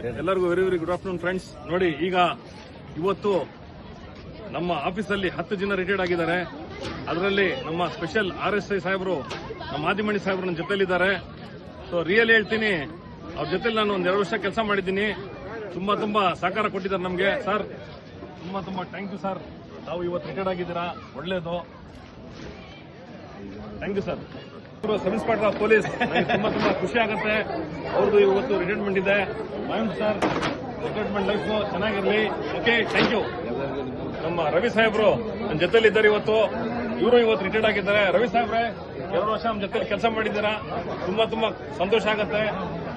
ಎಲ್ಲರಿಗೂ very good afternoon friends. ನೋಡಿ, ಈಗ ಇವತ್ತು ನಮ್ಮ ಆಫೀಸಲ್ಲಿ 10 ಜನ ರಿಟೈರ್ಡ್ ಆಗಿದ್ದಾರೆ. ಅದರಲ್ಲಿ ನಮ್ಮ ಸ್ಪೆಷಲ್ RSI ಸಾಹೇಬರು, ನಮ್ಮ ಆದಿಮಣಿ ಸಾಹೇಬರು ನನ್ನ ಜೊತೆಲಿದ್ದಾರೆ. ಸೊ ರಿಯಲ್ ಹೇಳ್ತೀನಿ, ಅವ್ರ ಜೊತೆಲಿ ನಾನು ಒಂದ್ 2 ವರ್ಷ ಕೆಲಸ ಮಾಡಿದ್ದೀನಿ. ತುಂಬಾ ಸಹಕಾರ ಕೊಟ್ಟಿದ್ದಾರೆ ನಮಗೆ. ಸರ್, ತುಂಬಾ ಥ್ಯಾಂಕ್ ಯು ಸರ್. ತಾವು ಇವತ್ತು ರಿಟೈರ್ಡ್ ಆಗಿದ್ದೀರಾ, ಒಳ್ಳೇದು. Thank you sir. Sub inspector of police, ನನಗೆ ತುಂಬಾ ಖುಷಿ ಆಗುತ್ತೆ. ಅವ್ರದ್ದು ಇವತ್ತು ರಿಟೈರ್ಮೆಂಟ್ ಇದೆ. ಸರ್, ರಿಟೈರ್ಮೆಂಟ್ ಲೈಫ್ ಚೆನ್ನಾಗಿರ್ಲಿ. Okay, thank you. ನಮ್ಮ ರವಿ ಸಾಹೇಬ್ರು ನನ್ನ ಜೊತೆಲಿದ್ದಾರೆ ಇವತ್ತು. ಇವರು ಇವತ್ತು ರಿಟೈರ್ಡ್ ಆಗಿದ್ದಾರೆ. ರವಿ ಸಾಹೇಬ್ರೆ, 2 ವರ್ಷ ನಮ್ಮ ಜೊತೆ ಕೆಲಸ ಮಾಡಿದ್ದೀರಾ. ತುಂಬಾ ಸಂತೋಷ ಆಗುತ್ತೆ.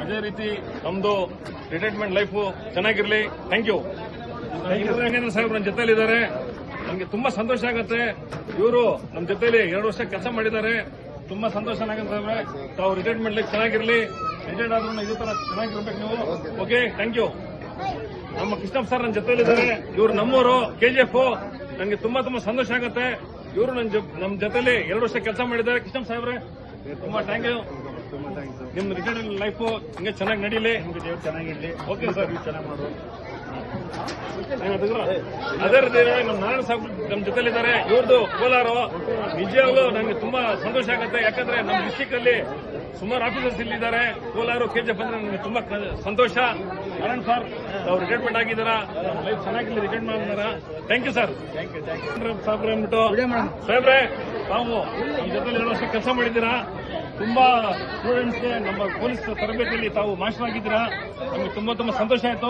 ಅದೇ ರೀತಿ ನಮ್ದು ರಿಟೈರ್ಮೆಂಟ್ ಲೈಫ್ ಚೆನ್ನಾಗಿರ್ಲಿ. Thank you. ನಾಗೇಂದ್ರ ಸಾಹೇಬ್ರು ನನ್ನ ಜೊತೆಲಿದ್ದಾರೆ. ನನಗೆ ತುಂಬಾ ಸಂತೋಷ ಆಗುತ್ತೆ. ಇವರು ನಮ್ಮ ಜೊತೆಲಿ 2 ವರ್ಷ ಕೆಲಸ ಮಾಡಿದ್ದಾರೆ. ತುಂಬಾ ಸಂತೋಷ ನಾಗೇಂದ್ರ ಸಾಹೇಬ್ರೆ, ತಾವು ರಿಟೈರ್ಮೆಂಟ್ ಲೈಫ್ ಚೆನ್ನಾಗಿರ್ಲಿ. ರಿಟೈರ್ಡ್ ಆದ್ರೂ ಇದೇ ತರ ಚೆನ್ನಾಗಿರ್ಬೇಕು ನೀವು. Okay, thank you. ನಮ್ಮ ಕೃಷ್ಣಪ್ಪ ಸರ್ ನನ್ನ ಜೊತೆಲಿದ್ದಾರೆ. ಇವರು ನಮ್ಮವರು, KGF. ನನಗೆ ತುಂಬಾ ಸಂತೋಷ ಆಗುತ್ತೆ. ಇವರು ನಮ್ಮ ಜೊತೆಲಿ 2 ವರ್ಷ ಕೆಲಸ ಮಾಡಿದ್ದಾರೆ. ಕೃಷ್ಣಪ್ಪ ಸಾಹೇಬ್ರೆ, ತುಂಬಾ ಥ್ಯಾಂಕ್ ಯು. ನಿಮ್ ರಿಟೈರ್ಡ್ ಲೈಫ್ ಹಿಂಗೆ ಚೆನ್ನಾಗಿ ನಡೀಲಿ, ದೇವ್ರು ಚೆನ್ನಾಗಿರ್ಲಿ. ಓಕೆ ಸರ್, ಚೆನ್ನಾಗಿ ಮಾಡೋದು. ಅದೇ ರೀತಿ ನಮ್ಮ ನಾರಾಯಣ ಸಾಹೇಬ್ ನಮ್ಮ ಜೊತೆಲಿದ್ದಾರೆ. ಇವ್ರದ್ದು ಕೋಲಾರ. ನಿಜವಾಗ್ಲೂ ನನಗೆ ತುಂಬಾ ಸಂತೋಷ ಆಗುತ್ತೆ. ಯಾಕಂದ್ರೆ ನಮ್ಮ ಡಿಸ್ಟಿಕ್ ಅಲ್ಲಿ ಸುಮಾರು ಆಫೀಸರ್ಸ್ ಇಲ್ಲಿದ್ದಾರೆ. ಕೋಲಾರ, KGF ಅಂದ್ರೆ ನನಗೆ ತುಂಬಾ ಸಂತೋಷ. ನಾರಾಯಣ್ ಸರ್, ಅವ್ರು ರಿಟೈರ್ಮೆಂಟ್ ಆಗಿದ್ದಾರಾ, ಲೈಫ್ ಚೆನ್ನಾಗಿರ್ಲಿ, ರಿಟೈರ್ಮೆಂಟ್ ಮಾಡಿದಾರ. Thank you sir. ಸಾಹೇಬ್ರೆ ಅಂದ್ಬಿಟ್ಟು, ಸಾಹೇಬ್ರೆ, ತಾವು ಈ ಜೊತೆ 2 ವರ್ಷ ಕೆಲಸ ಮಾಡಿದ್ದೀರಾ. ತುಂಬಾ ಸ್ಟೂಡೆಂಟ್ಸ್ಗೆ ನಮ್ಮ ಪೊಲೀಸ್ ತರಬೇತಿಯಲ್ಲಿ ತಾವು ಮಾಸ್ಟರ್ ಆಗಿದ್ದೀರಾ. ನಮಗೆ ತುಂಬಾ ಸಂತೋಷ ಆಯ್ತು.